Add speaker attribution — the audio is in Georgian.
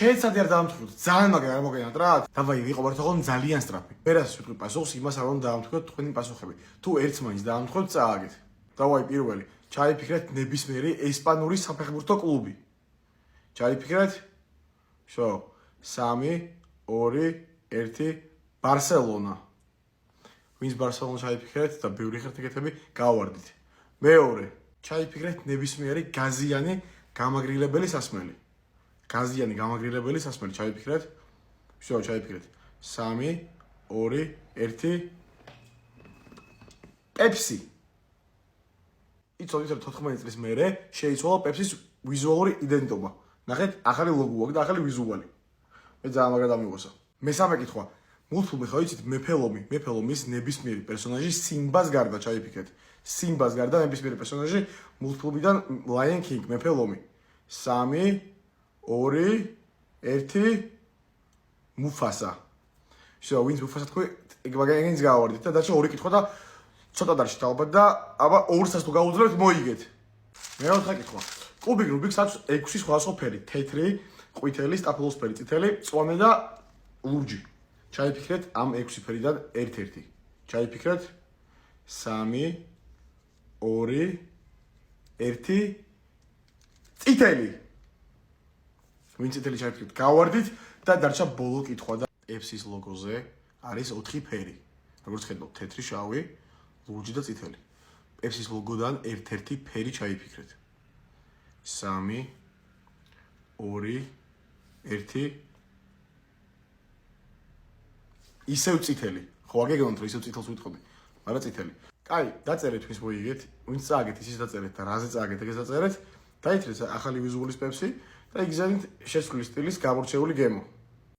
Speaker 1: შეეცადი არ დაამტკიცოთ, ძალიან მაგარი არ მოგენათ რა. დავაი ვიყავართ ხოლმე ძალიან სწრაფი. მერას ვიტყვი პასუხს იმას არ უნდა დაამტკიცოთ თქვენი პასუხები. თუ ერთს მაინც დაამტკიცოთ, წააგეთ. დავაი პირველი, ჩაიფიქრეთ ნებისმიერი ესპანური საფეხბურთო კლუბი. ჩაიფიქრეთ? შო, 3, 2, 1, ბარსელონა. ვინც ბარსელონა ჩაიფიქრეთ და ბევრი ხერთ ეკეთები, გავარდით. მეორე, ჩაიფიქრეთ ნებისმიერი გაზიანი გამაგრილებელი სასმელი. გაზიანი გამაგრილებელი სასმელი ჩაიფიქრეთ? შო, ჩაიფიქრეთ. 3, 2, 1 პეპსი. იცოდით რომ 14 წლის მერე შეიცვალა პეპსის ვიზუალური იდენტობა. ნახეთ, ახალი ლოგო აქვს და ახალი ვიზუალი. მე ძალიან მაგრად ამიღოსა. მესამე კითხვა. მულტფილმი ხო იცით მეფელომის ნებისმიერი პერსონაჟი სიმბას გარდა ჩაიფიქრეთ. სიმბას გარდა ნებისმიერი პერსონაჟი მულტფილმიდან Lion King მეფელომი. 3, 2, 1 მუფასა. შო, ვინც მუფასა თქვი, ეგ გავარდით და დარჩა ორი კითხვა და ცოტა დარჩით ალბათ და აბა 200-ს თუ გაუძლევთ მოიგეთ. მეოთხე კითხვა. კუბიკ რუბიკს აქვს 6 სხვადასხვა ფერი: თეთრი, ყვითელი, სტაფილოსფერი, წითელი, მწვანე და ლურჯი. ჩაიფიქრეთ ამ 6 ფერიდან ერთ-ერთი. ჩაიფიქრეთ 3, 2, 1 წითელი. ვინ წითელი ჩაიფიქრეთ? გავარდით და დარჩა ბოლო კითხვა და FC-ის ლოგოზე არის 4 ფერი. როგორც ხედავთ, თეთრი, შავი, ლურჯი და წითელი. FC-ის ლოგოდან ერთ-ერთი ფერი ჩაიფიქრეთ. 3, 2, 1 ისევ წითელი. ხო, აგეგმავთ რომ ისევ წითელს ვიტყოდი, მაგრამ წითელი. კაი, დაწერეთ ვინც მოიგეთ, ვინც წააგეთ ისიც დაწერეთ და რაზე წააგეთ ეგეც დაწერეთ. დაითრეთ ახალი ვიზუალის პეპსი და იგზავნით შესრულის სტილის გამორჩეული გემო.